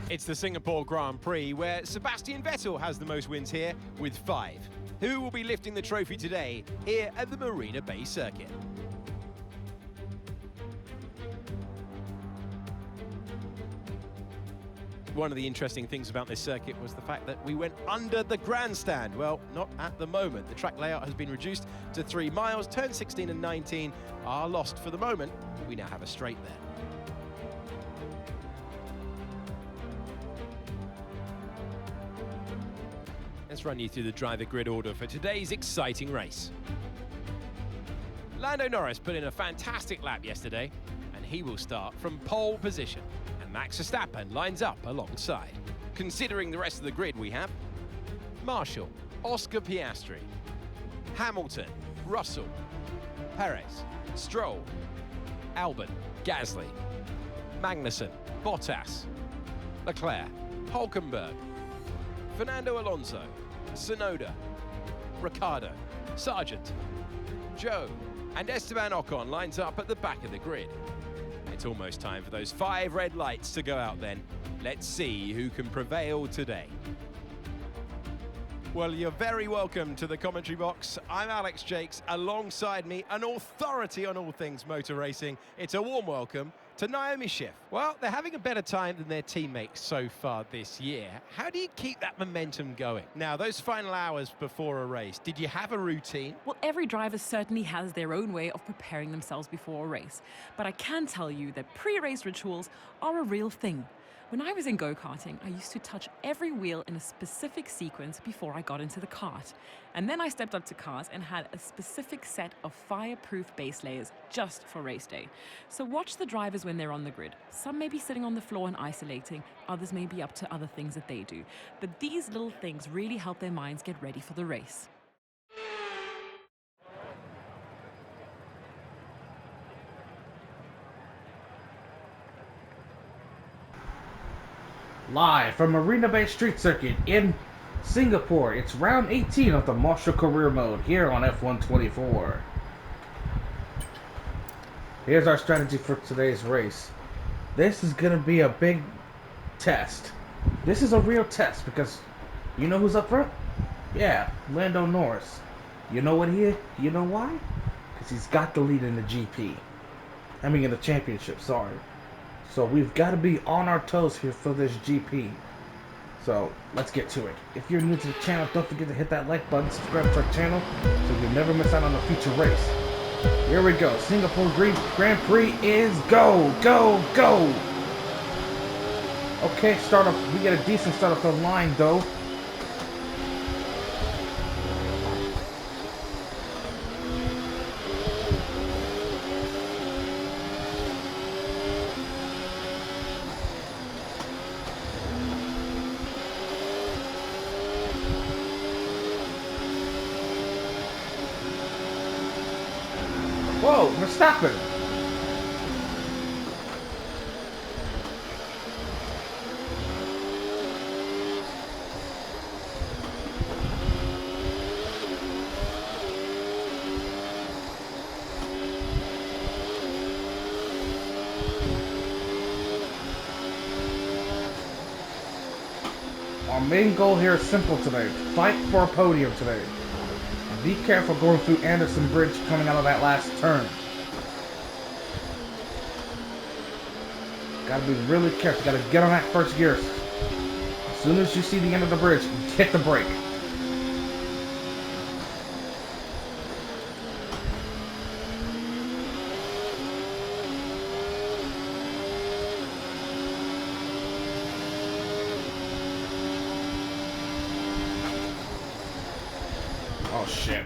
It's the Singapore Grand Prix, where Sebastian Vettel has the most wins here with 5. Who will be lifting the trophy today here at the Marina Bay Circuit? One of the interesting things about this circuit was the fact that we went under the grandstand. Well, not at the moment. The track layout has been reduced to 3 miles. Turns 16 and 19 are lost for the moment. We now have a straight there. Let's run you through the driver grid order for today's exciting race. Lando Norris put in a fantastic lap yesterday, and he will start from pole position. Max Verstappen lines up alongside. Considering the rest of the grid, we have Marshall, Oscar Piastri, Hamilton, Russell, Perez, Stroll, Albon, Gasly, Magnussen, Bottas, Leclerc, Hulkenberg, Fernando Alonso, Tsunoda, Ricciardo, Sargent, Joe, and Esteban Ocon lines up at the back of the grid. It's almost time for those 5 red lights to go out then. Let's see who can prevail today. Well, you're very welcome to the commentary box. I'm Alex Jakes. Alongside me, an authority on all things motor racing. It's a warm welcome to Naomi Schiff. Well, they're having a better time than their teammates so far this year. How do you keep that momentum going? Now, those final hours before a race, did you have a routine? Well, every driver certainly has their own way of preparing themselves before a race. But I can tell you that pre-race rituals are a real thing. When I was in go-karting, I used to touch every wheel in a specific sequence before I got into the kart. And then I stepped up to cars and had a specific set of fireproof base layers just for race day. So watch the drivers when they're on the grid. Some may be sitting on the floor and isolating, others may be up to other things that they do. But these little things really help their minds get ready for the race. Live from Marina Bay Street Circuit in Singapore, it's round 18 of the Marshall Career Mode here on F124. Here's our strategy for today's race. This is going to be a big test. This is a real test because you know who's up front? Yeah, Lando Norris. You know what he is? You know why? Because he's got the lead in the GP. I mean in the championship, sorry. So we've got to be on our toes here for this GP. So let's get to it. If you're new to the channel, don't forget to hit that like button, subscribe to our channel so you never miss out on a future race. Here we go. Singapore Grand Prix is go, go, go. Okay, start up. We get a decent start off the line though. Whoa, Verstappen! Our main goal here is simple today. Fight for a podium today. Be careful going through Anderson Bridge coming out of that last turn. Gotta be really careful. Gotta get on that first gear. As soon as you see the end of the bridge, hit the brake. Oh shit.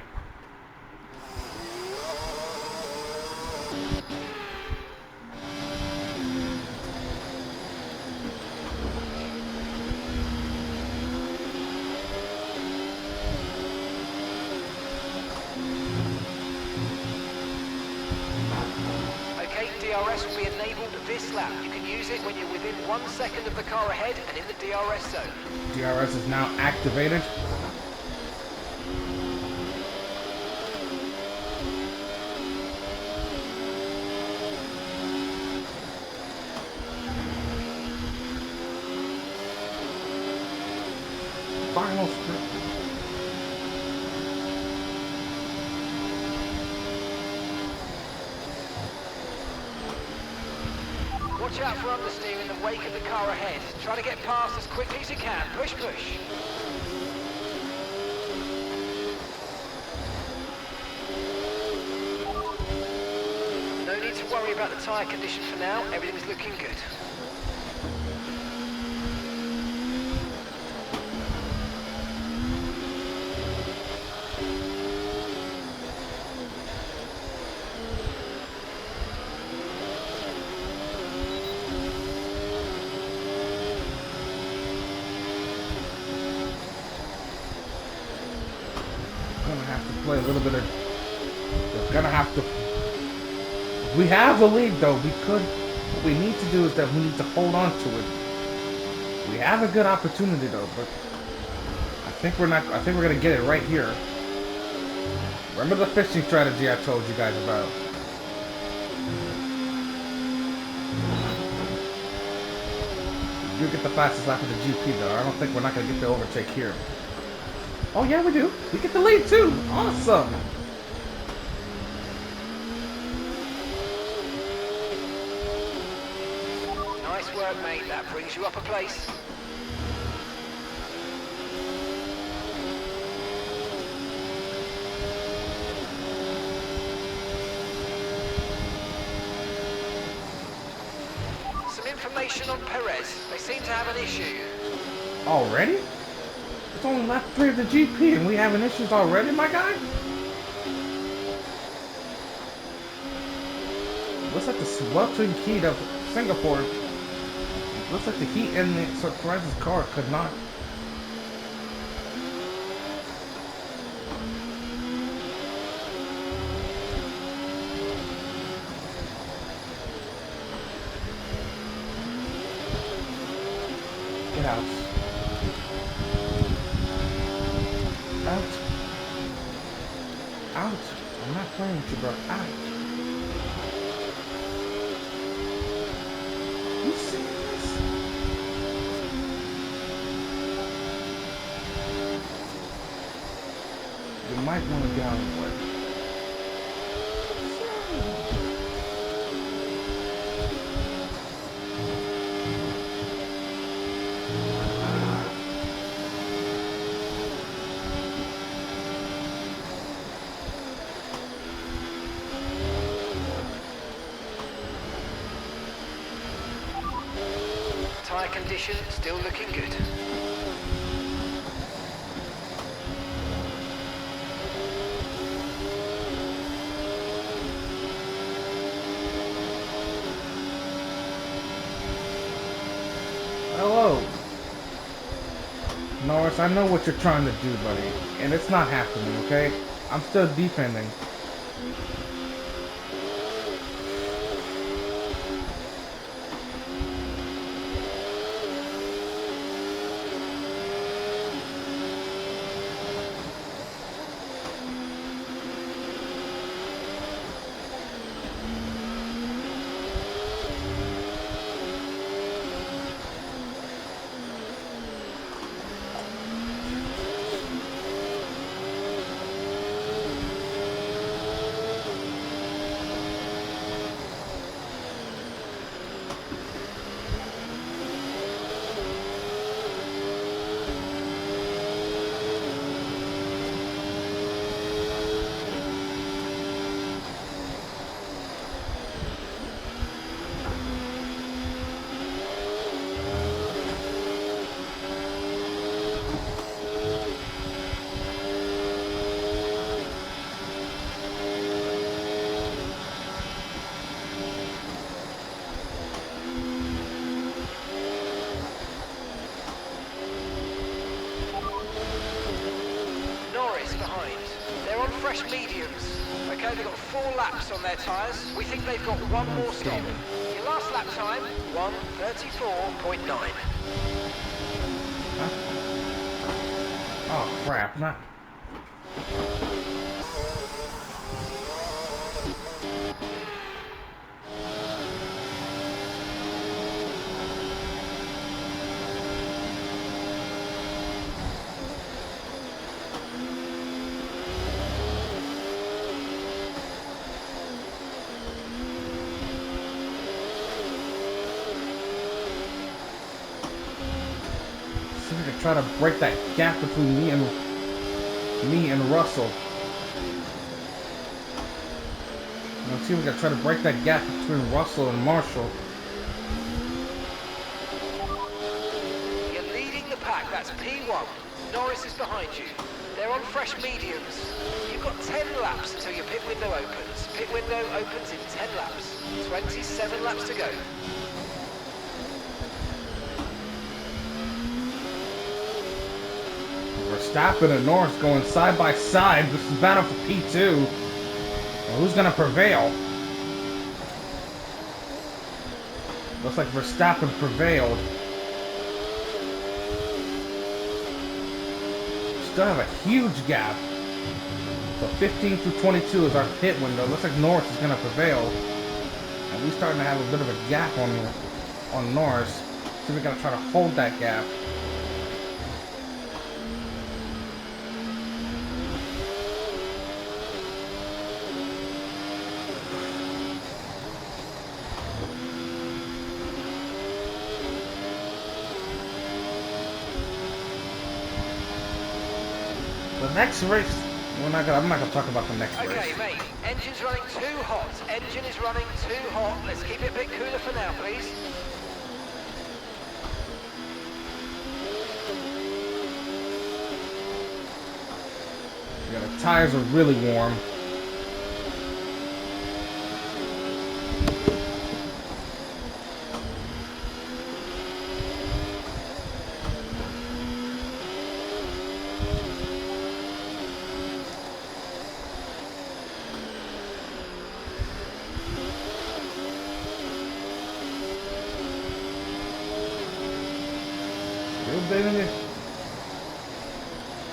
Okay, DRS will be enabled this lap. You can use it when you're within 1 second of the car ahead and in the DRS zone. DRS is now activated. final strip. Watch out for understeer in the wake of the car ahead. Try to get past as quickly as you can. Push, push. No need to worry about the tyre condition for now. Everything's looking good. Play a little bit of. We're gonna have to. We have the lead though. We could. What we need to do is that we need to hold on to it. We have a good opportunity though, but I think we're not. I think we're gonna get it right here. Remember the fishing strategy I told you guys about? We do get the fastest lap of the GP though. I don't think we're not gonna get the overtake here. Oh yeah, we do. We get the lead too. Awesome. Nice work, mate. That brings you up a place. Some information on Perez. They seem to have an issue. Already? It's only lap 3 of the GP and we having issues already, my guy? Looks like the sweltering heat of Singapore. Looks like the heat in the Perez's car could not. Get out. Out. Out. I'm not playing with you, bro. Out. You serious? You might want to get out of the way. Tyre condition still looking good. Hello. Norris, I know what you're trying to do, buddy. And it's not happening, okay? I'm still defending. Fresh mediums. Okay, they've got 4 laps on their tyres. We think they've got one more stop. Your last lap time, 1:34.9. Huh? Oh crap, not. to try to break that gap between me and Russell. Let's see if we can try to break that gap between Russell and Marshall. You're leading the pack, that's P1. Norris is behind you. They're on fresh mediums. You've got 10 laps until your pit window opens. Pit window opens in 10 laps. 27 laps to go. Verstappen and Norris going side by side. This is battle for P2. Well, who's gonna prevail? Looks like Verstappen prevailed. Still have a huge gap. So 15 through 22 is our pit window. Looks like Norris is gonna prevail. And we're starting to have a bit of a gap on Norris. So we're gonna try to hold that gap. The next race, I'm not gonna talk about the next race. Okay, mate. Engine's running too hot. Engine is running too hot. Let's keep it a bit cooler for now, please. Yeah, the tires are really warm.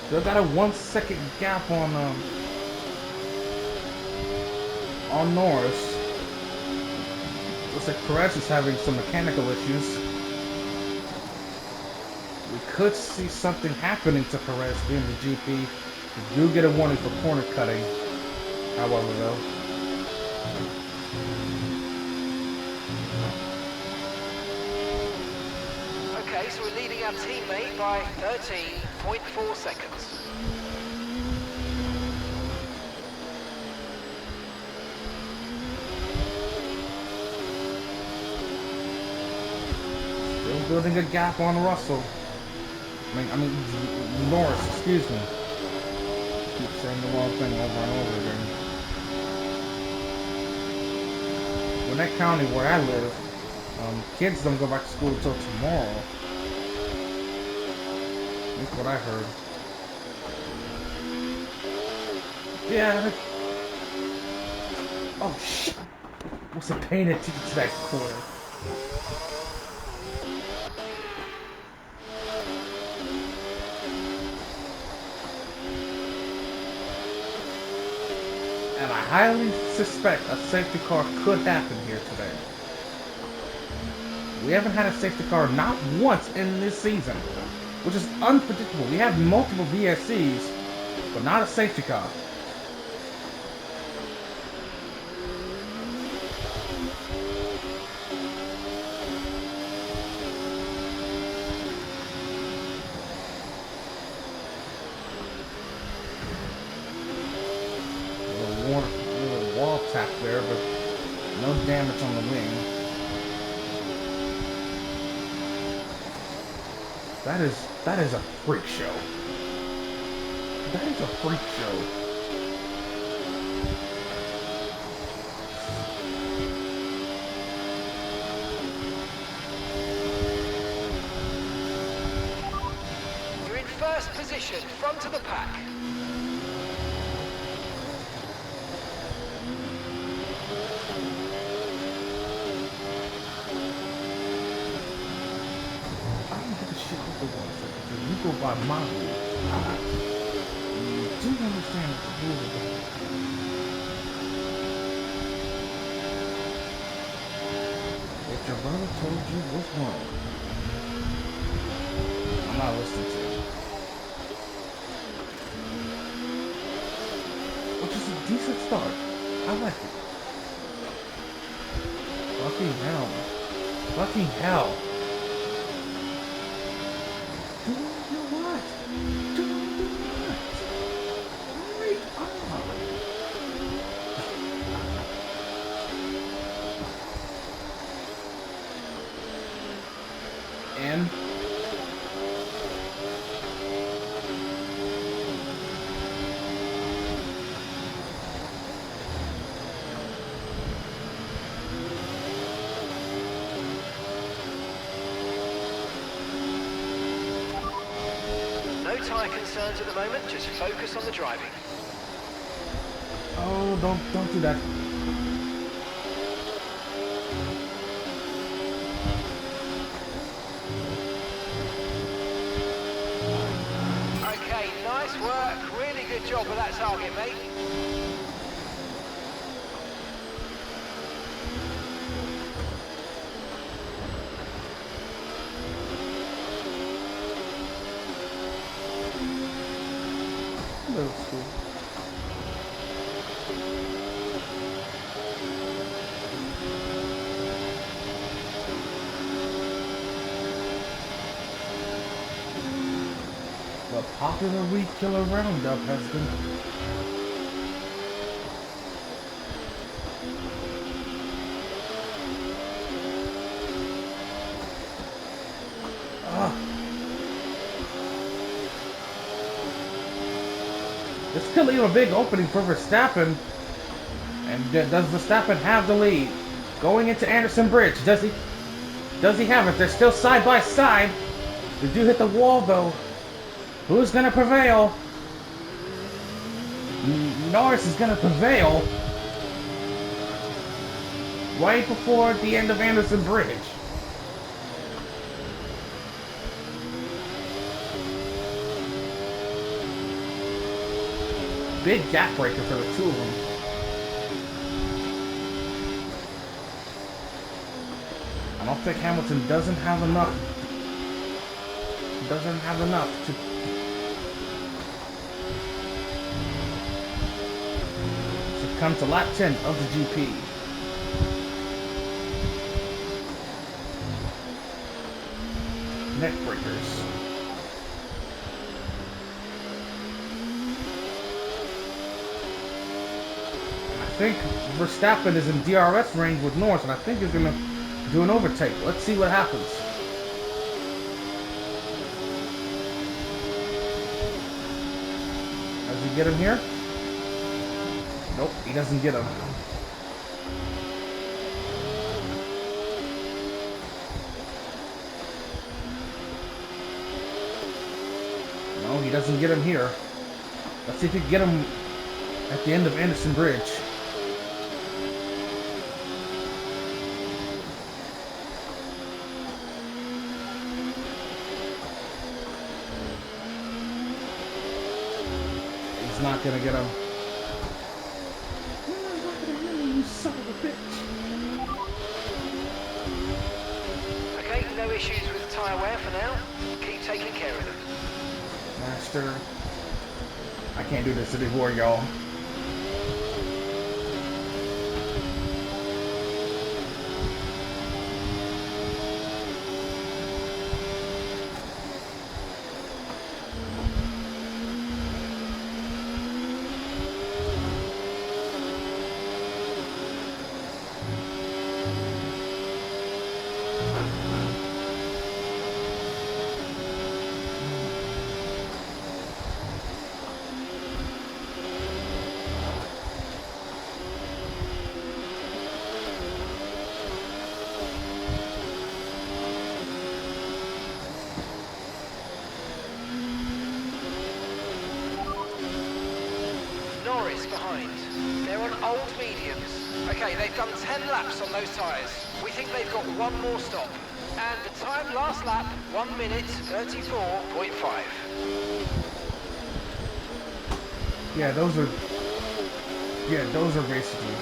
Still got a 1 second gap on Norris. Looks like Perez is having some mechanical issues. We could see something happening to Perez being the GP. We do get a warning for corner cutting, however, though. Okay, so we're leading our teammate by 13.4 seconds. Still building a gap on Russell. I mean Norris, excuse me. Keep saying the wrong thing over and over again. Gwinnett County, where I live, kids don't go back to school until tomorrow. That's what I heard. Yeah. Oh shit! Wasn't paying attention to that corner. And I highly suspect a safety car could happen here today. We haven't had a safety car not once in this season, which is unpredictable. We have multiple VSCs, but not a safety car. A little wall tap there, but no damage on the wing. That is a freak show. That is a freak show. You're in first position, front of the pack. You go by my rules. You do understand what the rules are about. What your brother told you was wrong. I'm not listening to you. Which is a decent start. I like it. Fucking hell. Fucking hell. Do in. No tyre concerns at the moment, just focus on the driving. Oh, don't do that. Okay, nice work. Really good job with that target, mate. Little school. The popular weed killer roundup has been This could leave a big opening for Verstappen. And does Verstappen have the lead? Going into Anderson Bridge, does he have it? They're still side by side. They do hit the wall though. Who's gonna prevail? Norris is gonna prevail. Right before the end of Anderson Bridge. Big gap breaker for the two of them. I don't think Hamilton doesn't have enough to come to lap 10 of the GP. Neck breakers. I think Verstappen is in DRS range with Norris, and I think he's gonna do an overtake. Let's see what happens. Does he get him here? Nope, he doesn't get him. No, he doesn't get him here. Let's see if he can get him at the end of Anderson Bridge. He's not gonna get him. You son of a bitch. Okay, no issues with tyre wear for now. Keep taking care of them. Master. I can't do this anymore, y'all. Norris behind. They're on old mediums. Okay, they've done 10 laps on those tyres. We think they've got one more stop. And the time last lap, 1 minute 34.5. Yeah, those are basically.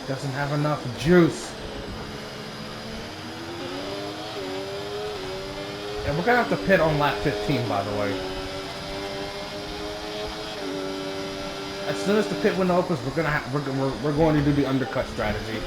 Doesn't have enough juice. And we're gonna have to pit on lap 15, by the way. As soon as the pit window opens, we're going to do the undercut strategy.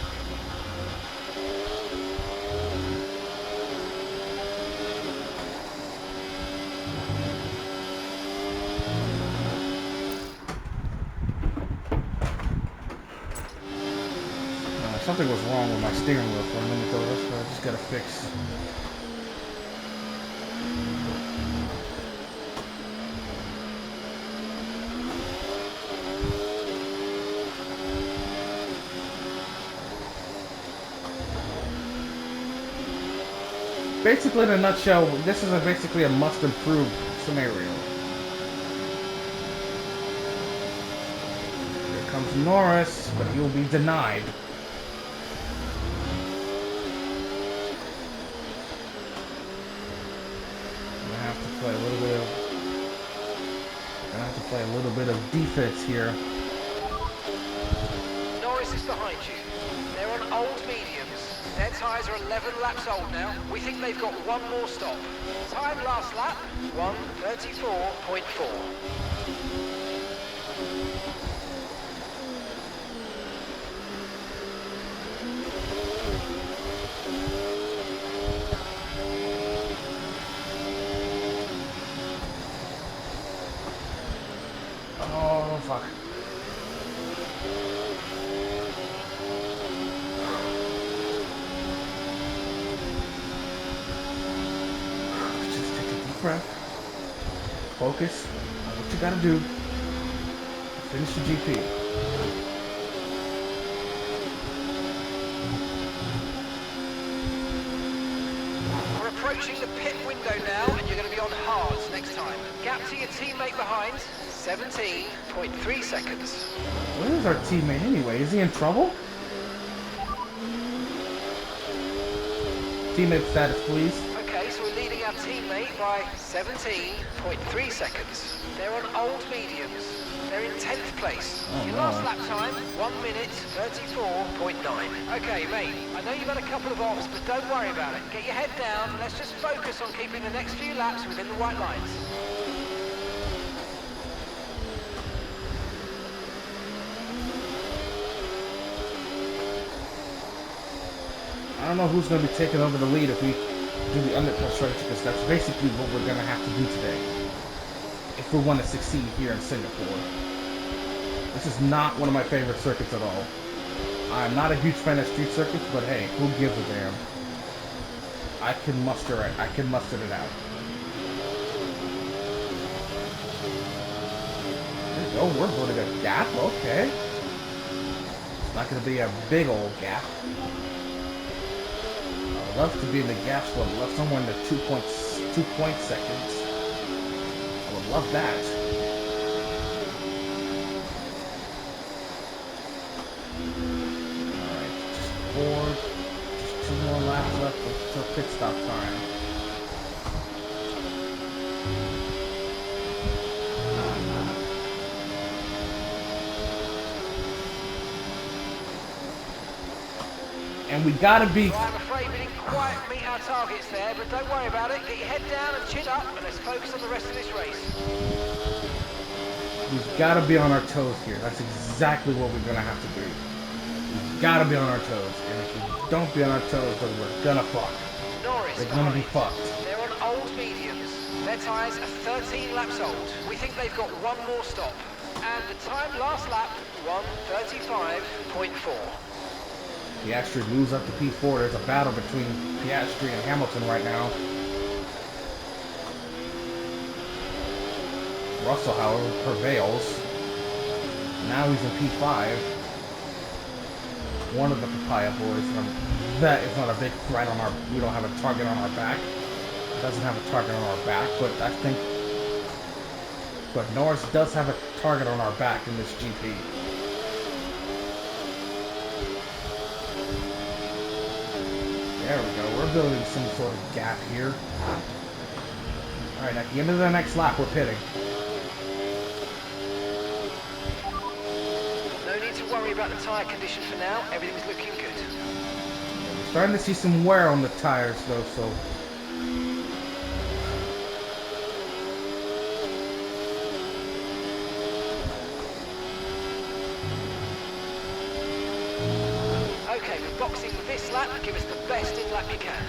Something was wrong with my steering wheel for a minute though. That's what I just gotta fix. Basically, in a nutshell, this is basically a must-improve scenario. Here comes Norris, but he will be denied. Play a little bit of defense here. Norris is behind you. They're on old mediums. Their tyres are 11 laps old now. We think they've got one more stop. Time last lap, 1:34.4. Oh, fuck. Just take a deep breath. Focus on what you gotta do. Finish the GP. We're approaching the pit window now, and you're going to be on hards next time. Gap to your teammate behind, 17.3 seconds. Where is our teammate anyway? Is he in trouble? Teammate status, please. Okay, so we're leading our teammate by 17.3 seconds. They're on old mediums. They're in 10th place. Oh, Your no. last lap time, 1:34.9. Okay, mate, I know you've had a couple of offs, but don't worry about it. Get your head down, and let's just focus on keeping the next few laps within the white lines. I don't know who's going to be taking over the lead if we do the undercut strategy, because that's basically what we're going to have to do today if we want to succeed here in Singapore. This is not one of my favorite circuits at all. I'm not a huge fan of street circuits, but hey, who gives a damn? I can muster it. I can muster it out. There we go. We're building a gap. Okay. It's not going to be a big old gap. I'd love to be in the gap split. I'd love somewhere in the 2 point seconds. I would love that. Alright, just 2 more laps left until pit stop time. And we gotta be... Well, I'm afraid we didn't quite meet our targets there, but don't worry about it. Get your head down and chin up, and let's focus on the rest of this race. We've gotta be on our toes here. That's exactly what we're gonna have to do. We've gotta be on our toes. And if we don't be on our toes, then we're gonna fuck. Norris They're gonna be fucked. They're on old mediums. Their tyres are 13 laps old. We think they've got one more stop. And the time last lap, 1:35.4. Piastri moves up to P4. There's a battle between Piastri and Hamilton right now. Russell, however, prevails. Now he's in P5. One of the Papaya boys. That is not a big threat on our... We don't have a target on our back. Doesn't have a target on our back, but I think... But Norris does have a target on our back in this GP. There we go. We're building some sort of gap here. Alright, at the end of the next lap, we're pitting. No need to worry about the tyre condition for now. Everything's looking good. We're starting to see some wear on the tires, though, so... Boxing this lap, give us the best in lap you can.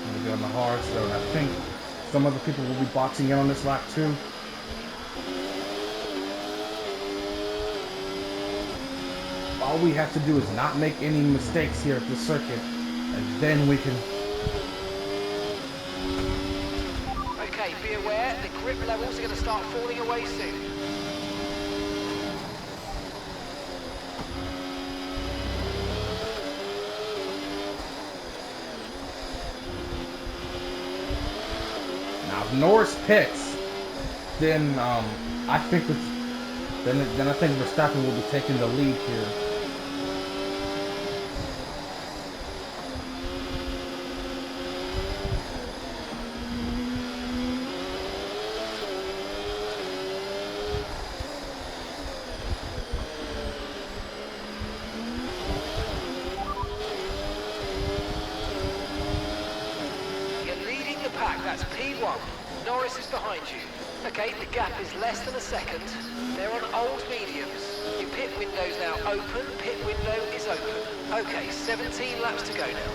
I'm gonna be on the hard zone. I think some other people will be boxing in on this lap too. All we have to do is not make any mistakes here at the circuit, and then we can... Okay, be aware, the grip levels are going to start falling away soon. Now, if Norris pits, then I think then I think Verstappen will be taking the lead here. That's P1. Norris is behind you. Okay, the gap is less than a second. They're on old mediums. Your pit window's now open. Pit window is open. Okay, 17 laps to go now.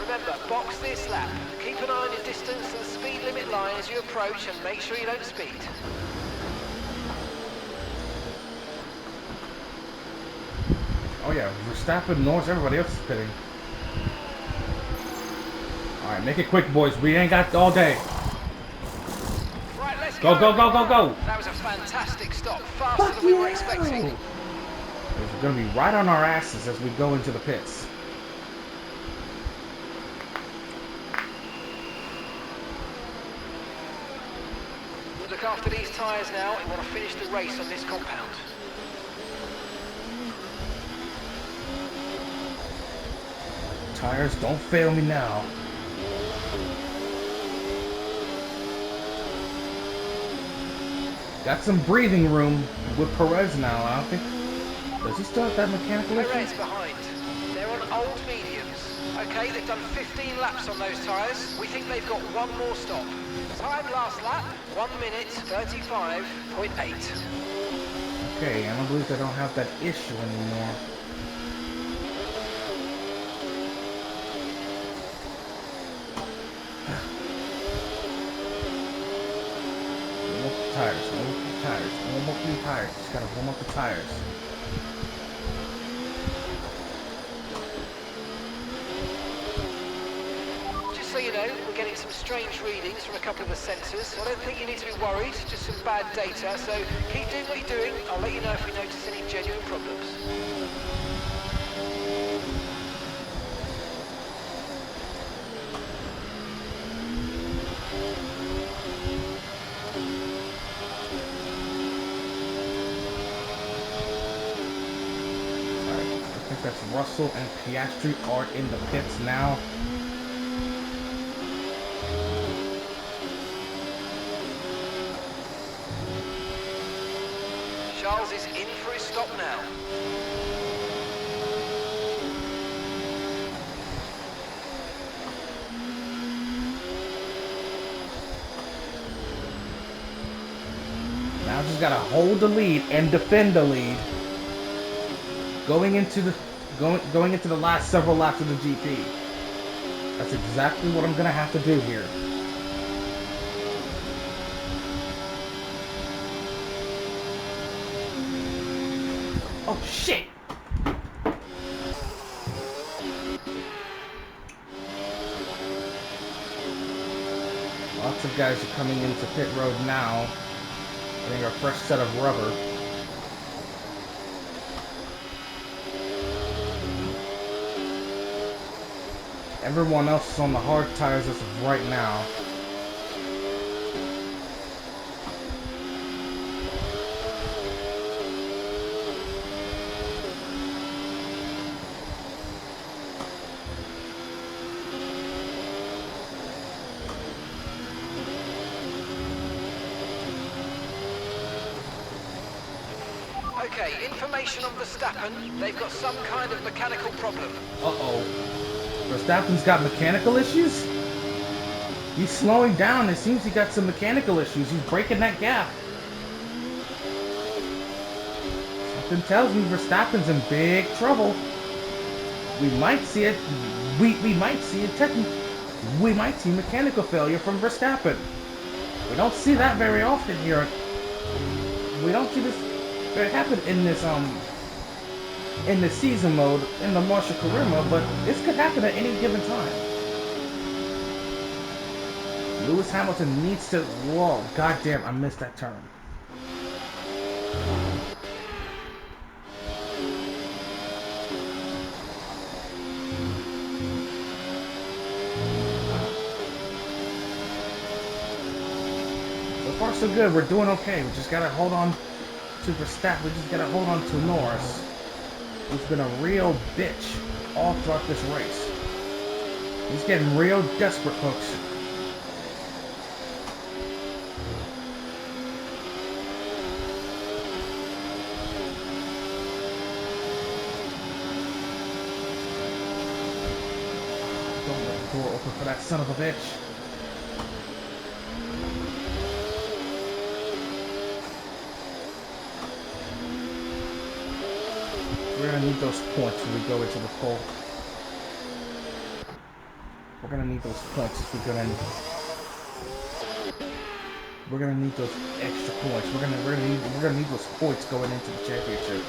Remember, box this lap. Keep an eye on your distance and speed limit line as you approach and make sure you don't speed. Oh yeah, Verstappen, Norris, everybody else is pitting. Alright, make it quick, boys. We ain't got all day. Right, let's go. Go, go, go, go! That was a fantastic stop. Faster than we were expecting. We're going to be right on our asses as we go into the pits. Look after these tyres now. We want to finish the race on this compound. Tires, don't fail me now. Got some breathing room with Perez now. I don't think... Does he still have that mechanical issue? Perez behind. They're on old mediums. Okay, they've done 15 laps on those tyres. We think they've got one more stop. Time last lap, 1 minute 35.8. Okay, I don't believe they don't have that issue anymore. Warm up the tires. Just gotta warm up the tires. Just so you know, we're getting some strange readings from a couple of the sensors. I don't think you need to be worried, just some bad data. So keep doing what you're doing. I'll let you know if we notice any genuine problems. That's Russell and Piastri are in the pits now. Charles is in for his stop now. Now just gotta hold the lead and defend the lead. Going into the last several laps of the GP. That's exactly what I'm gonna have to do here. Oh shit! Lots of guys are coming into pit road now, getting a fresh set of rubber. Everyone else is on the hard tires as of right now. Okay, information on Verstappen. They've got some kind of mechanical problem. Uh-oh. Verstappen's got mechanical issues? He's slowing down. It seems he got some mechanical issues. He's breaking that gap. Something tells me Verstappen's in big trouble. We might see it. We might see it. We might see mechanical failure from Verstappen. We don't see that very often here. We don't see this very happen in this season mode, in the Marshall Career Mode, but this could happen at any given time. Lewis Hamilton needs to... Whoa, goddamn, I missed that turn. So far, so good. We're doing okay. We just gotta hold on to Verstappen. We just gotta hold on to Norris, who's been a real bitch all throughout this race. He's getting real desperate, folks. Don't let the door open for that son of a bitch. We're gonna need those points when we go into the pole. We're gonna need those points if we go in. We're gonna need those extra points. We're gonna need those points going into the championship.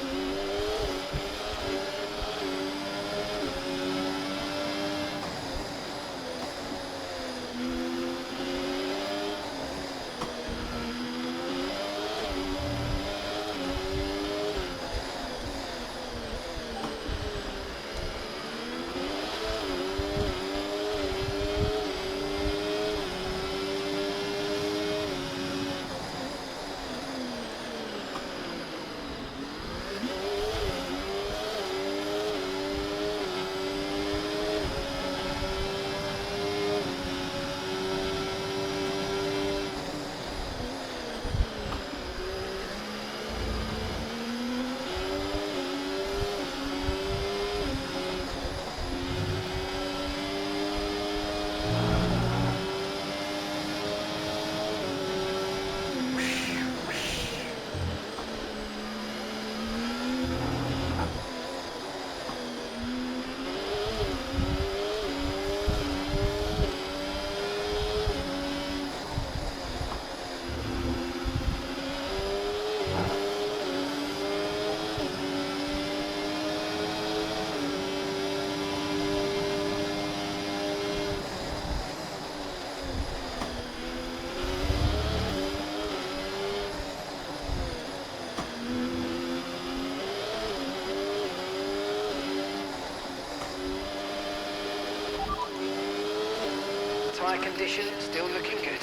Tyre condition still looking good.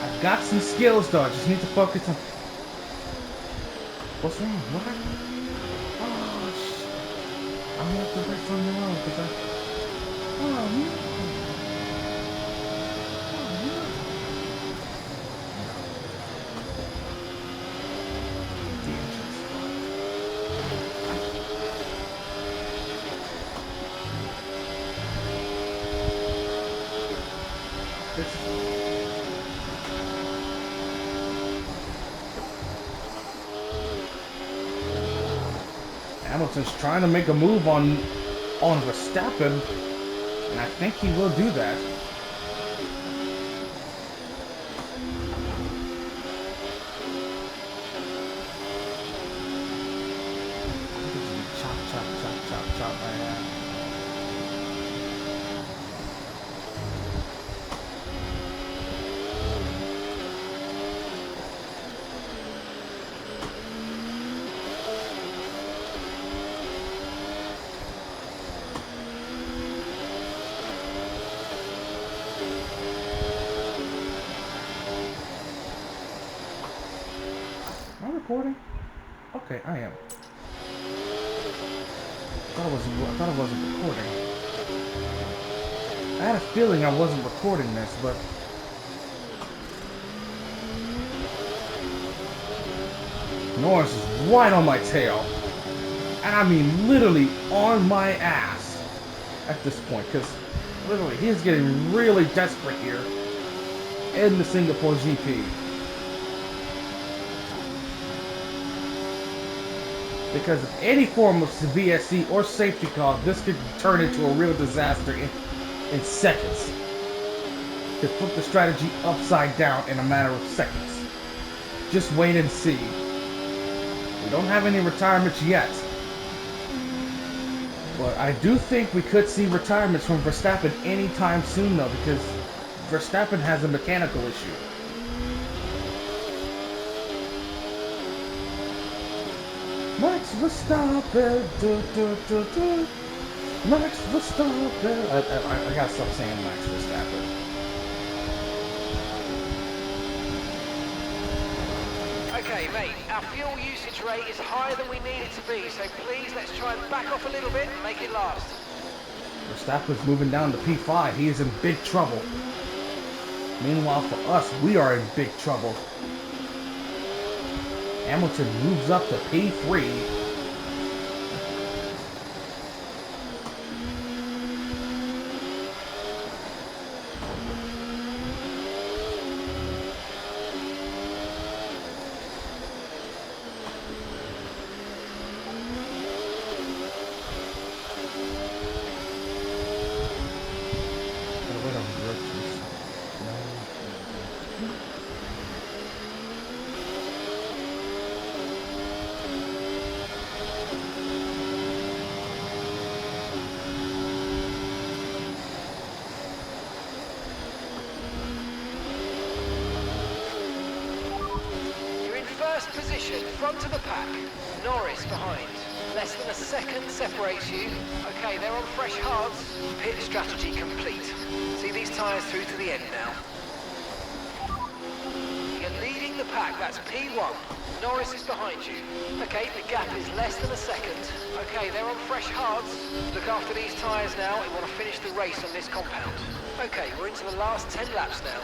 I've got some skills though. I just need to focus on. What's wrong? What happened? Oh shit! I'm gonna have to race on your own because I. Oh no! Oh no! The engine's fucked. This is. Hamilton's trying to make a move on Verstappen, and I think he will do that. Chop, chop, chop, chop, chop, man. Recording? Okay, I am. I thought it wasn't recording. had a feeling I wasn't recording this, but Norris is right on my tail. And I mean literally on my ass at this point, because literally he's getting really desperate here in the Singapore GP. Because of any form of VSC or safety car, this could turn into a real disaster in seconds. Could flip the strategy upside down in a matter of seconds. Just wait and see. We don't have any retirements yet. But I do think we could see retirements from Verstappen anytime soon though, because Verstappen has a mechanical issue. Max Verstappen, Max Verstappen. I gotta stop saying Max Verstappen. Okay, mate, our fuel usage rate is higher than we need it to be, so please let's try and back off a little bit and make it last. Verstappen's moving down to P5. He is in big trouble. Meanwhile, for us, we are in big trouble. Hamilton moves up to P3. Position, front of the pack, Norris behind. Less than a second separates you. Okay, they're on fresh hards. Pit strategy complete. See these tyres through to the end now. You're leading the pack, that's P1. Norris is behind you. Okay, the gap is less than a second. Okay, they're on fresh hards. Look after these tyres now. We want to finish the race on this compound. Okay, we're into the last 10 laps now.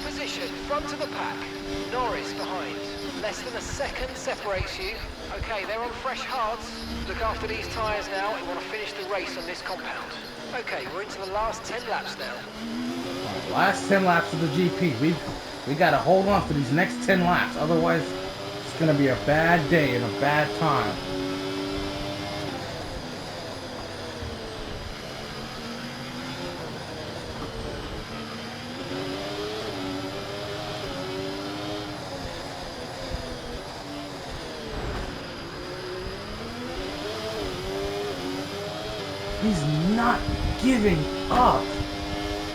Position, front of the pack, Norris behind. Less than a second separates you. Okay, they're on fresh hards. Look after these tyres now. We want to finish the race on this compound. Okay, we're into the last 10 laps now. Last 10 laps of the GP. We got to hold on for these next 10 laps. Otherwise, it's going to be a bad day and a bad time. He's not giving up.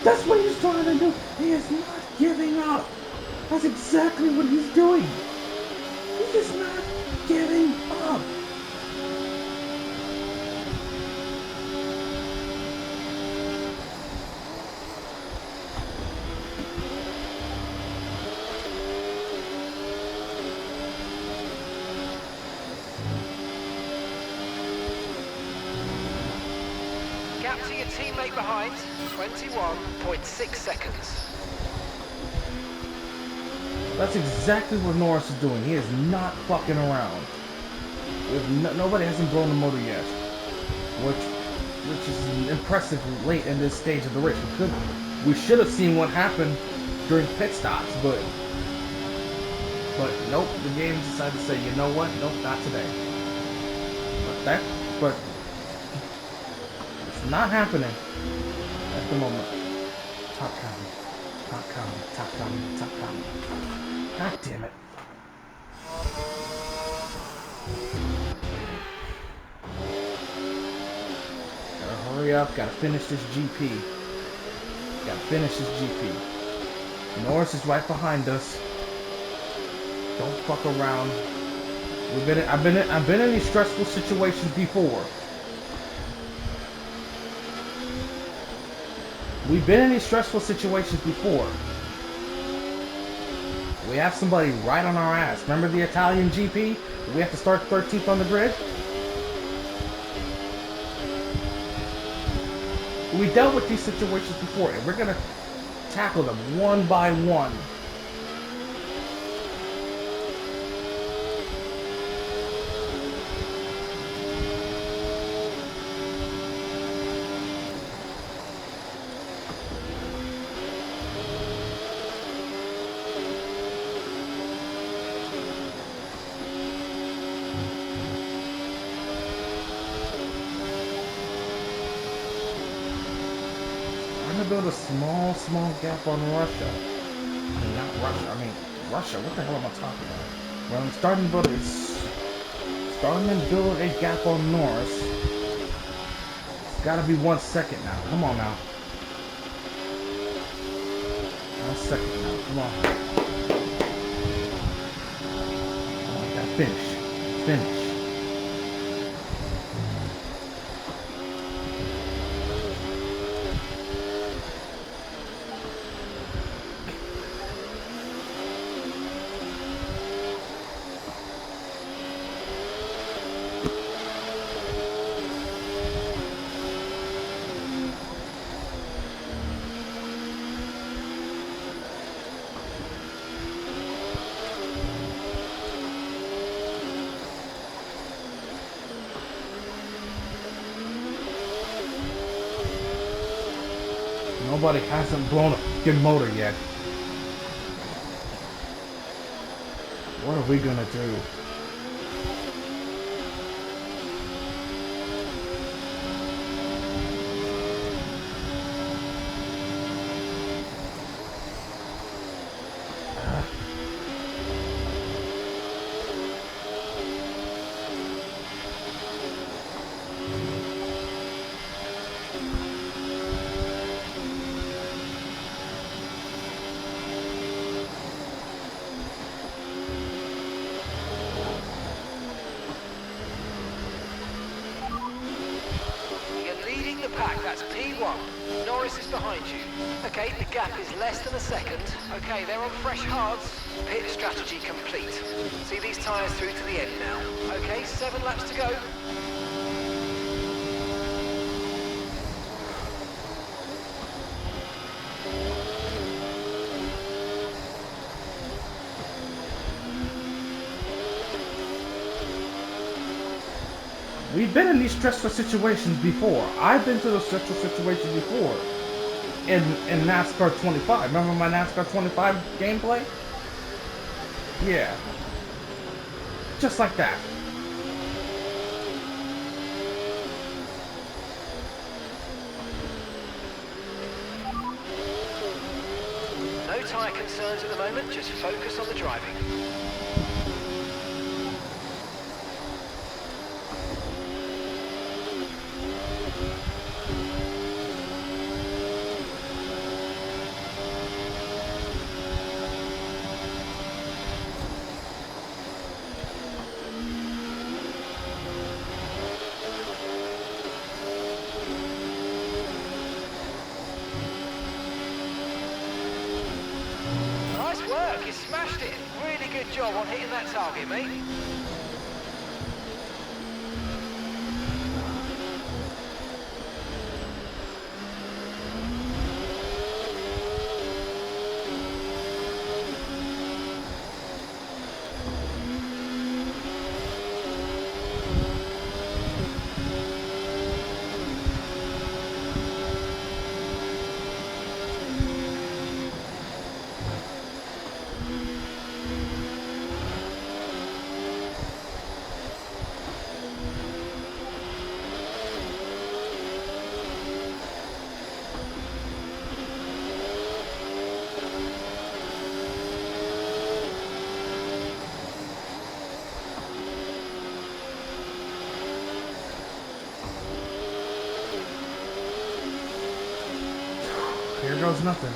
That's what he's trying to do. He is not giving up. That's exactly what he's doing. He is not giving up. Gap to your teammate behind, 21.6 seconds. That's exactly what Norris is doing. He is not fucking around. Nobody hasn't blown the motor yet, which is impressive late in this stage of the race. We should have seen what happened during pit stops, but nope. The game decided to say, you know what? Nope, not today. But it's not happening at the moment. Top comment. God damn it. Gotta hurry up, gotta finish this GP. Norris is right behind us. Don't fuck around. I've been in these stressful situations before. We've been in these stressful situations before. We have somebody right on our ass. Remember the Italian GP? We have to start 13th on the grid? We dealt with these situations before, and we're gonna tackle them one by one. Build a small gap on Russia. I mean, not Russia. I mean, Russia. What the hell am I talking about? Well, I'm starting to build a gap on Norris. It's got to be 1 second now. Come on now. 1 second now. Come on. Oh, I got finish. Finish. Nobody hasn't blown a fucking motor yet. What are we gonna do? That's P1. Norris is behind you. Okay, the gap is less than a second. Okay, they're on fresh hards. Pit strategy complete. See these tyres through to the end now. Okay, 7 laps to go. We've been in these stressful situations before. I've been through those stressful situations before. In NASCAR 25. Remember my NASCAR 25 gameplay? Yeah. Just like that. No tyre concerns at the moment, just focus on the driving. You smashed it. Really good job on hitting that target, mate. Here goes nothing.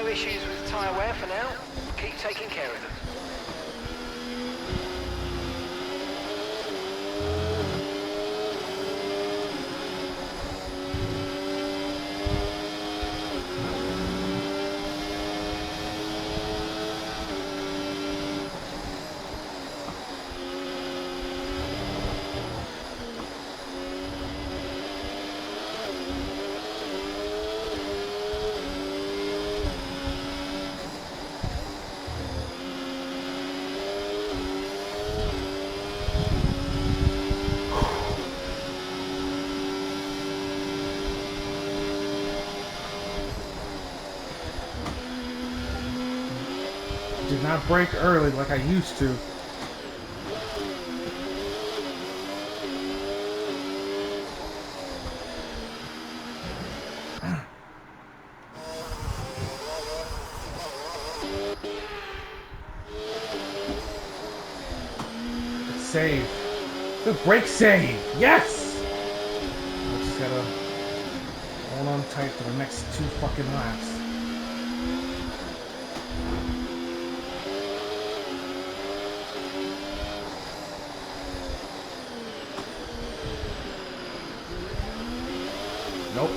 No issues with tyre wear for now. Keep taking care of them. Did not brake early like I used to. Save. The brake save. Yes! I just gotta hold on tight for the next 2 fucking laps. Nope.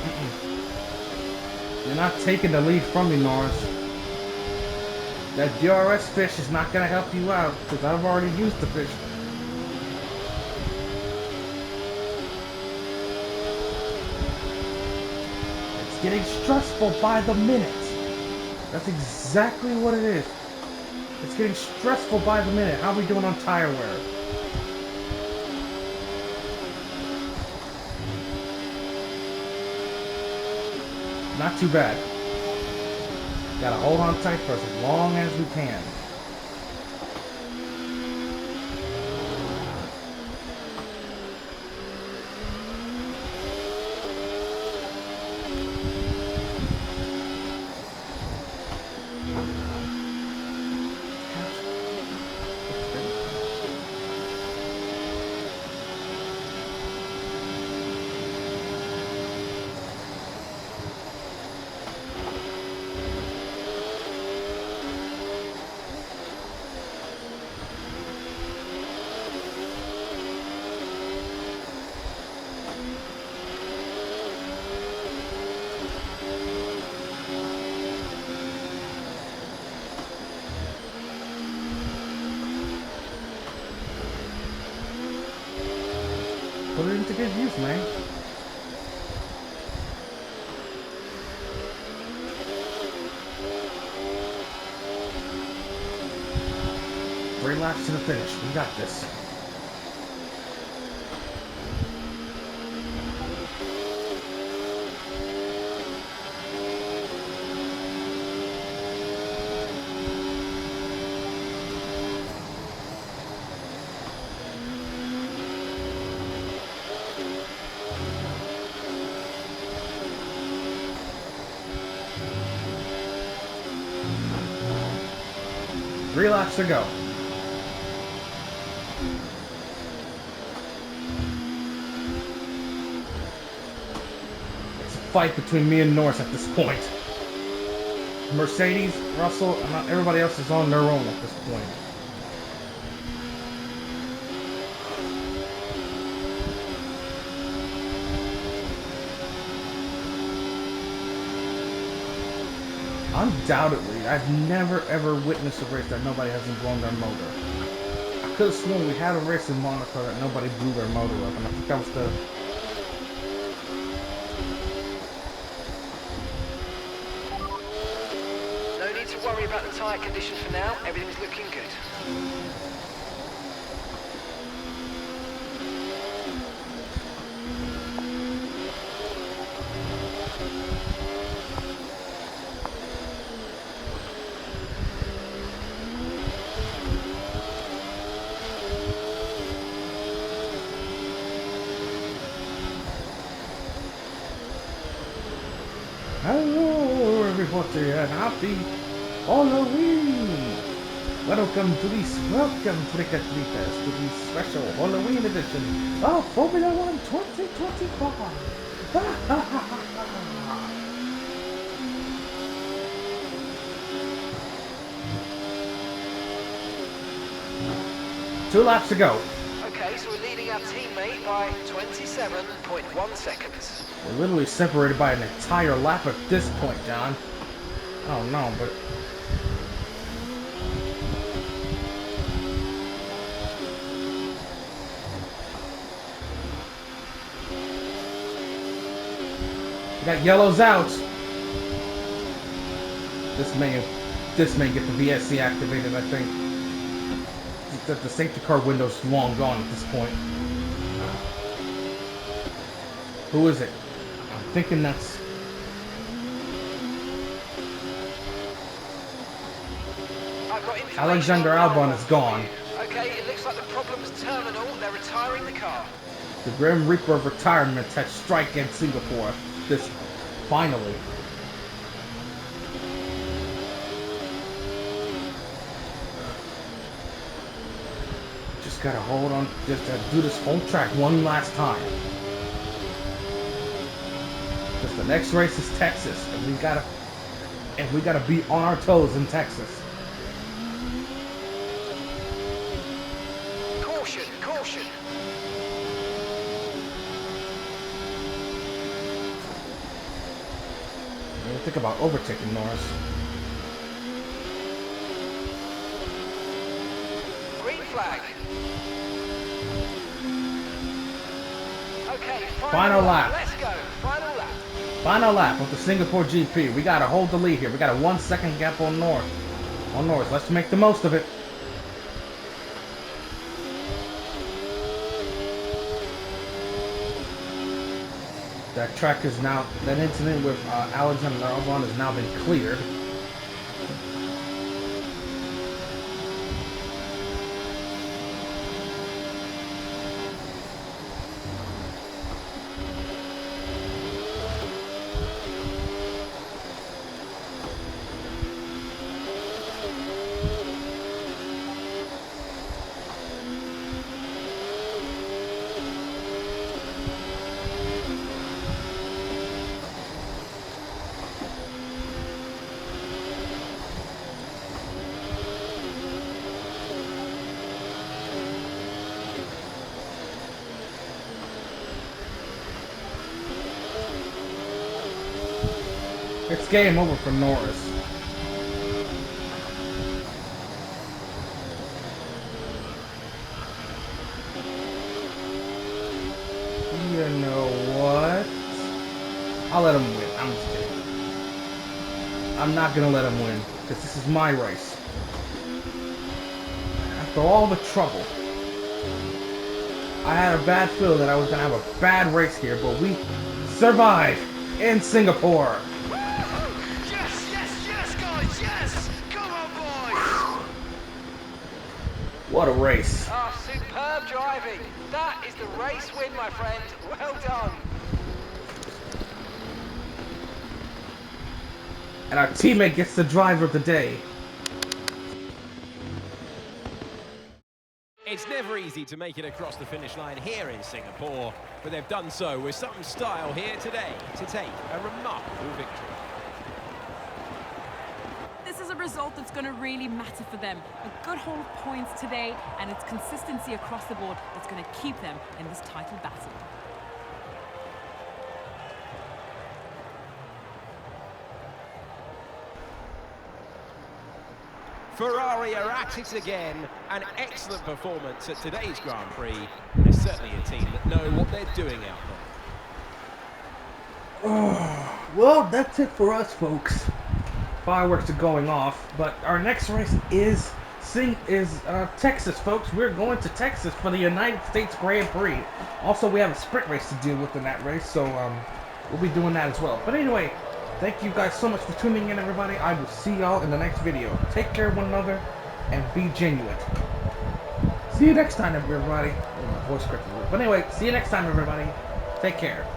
You're not taking the lead from me, Norris. That DRS fish is not going to help you out, because I've already used the fish. It's getting stressful by the minute. That's exactly what it is. It's getting stressful by the minute. How are we doing on tire wear? Not too bad. Gotta hold on tight for as long as we can. Put it into good use, man. Three laps to the finish. We got this. Three laps to go. It's a fight between me and Norris at this point. Mercedes, Russell, and everybody else is on their own at this point. Undoubtedly, I've never ever witnessed a race that nobody hasn't blown their motor. I could have sworn we had a race in Monaco that nobody blew their motor up, and I think that was the... No need to worry about the tyre condition for now. Everything's looking good. Hello everybody and happy Halloween! Welcome to this Cricket Leaders to the special Halloween edition of Formula 1 2025! 2 laps to go. Okay, so we're leading our teammate by 27.1 seconds. We're literally separated by an entire lap at this point, John. I don't know, but... we got yellows out. This may get the VSC activated, I think. The safety car window's long gone at this point. Who is it? I'm thinking that's... I've got information Alexander on Albon is gone. Okay, it looks like the problem's terminal. They're retiring the car. The Grim Reaper of retirement has strike in Singapore. This finally. Just gotta hold on, just to do this whole track one last time. Because the next race is Texas, and we gotta be on our toes in Texas. Caution, caution. Think about overtaking Norris. Green flag. Okay, Final lap. Let's go. Final lap. Final lap of the Singapore GP. We gotta hold the lead here. We got a 1 second gap on Norris. Let's make the most of it. That track is now, that incident with Alexander Albon has now been cleared. It's game over for Norris. You know what? I'll let him win. I'm just kidding. I'm not gonna let him win, because this is my race. After all the trouble, I had a bad feeling that I was gonna have a bad race here, but we survived in Singapore. What a race. Oh, superb driving. That is the race win, my friend. Well done. And our teammate gets the driver of the day. It's never easy to make it across the finish line here in Singapore, but they've done so with some style here today to take a remarkable victory. This is a result that's going to really matter for them. A good haul of points today, and it's consistency across the board that's going to keep them in this title battle. Ferrari are at it again. An excellent performance at today's Grand Prix. They're certainly a team that know what they're doing out there. Well, that's it for us, folks. Fireworks are going off, but our next race is Texas, folks. We're going to Texas for the United States Grand Prix. Also, we have a sprint race to deal with in that race, so we'll be doing that as well. But anyway, thank you guys so much for tuning in, everybody. I will see y'all in the next video. Take care of one another and be genuine. See you next time, everybody. Oh, my voice cracked a little. But anyway, see you next time, everybody. Take care.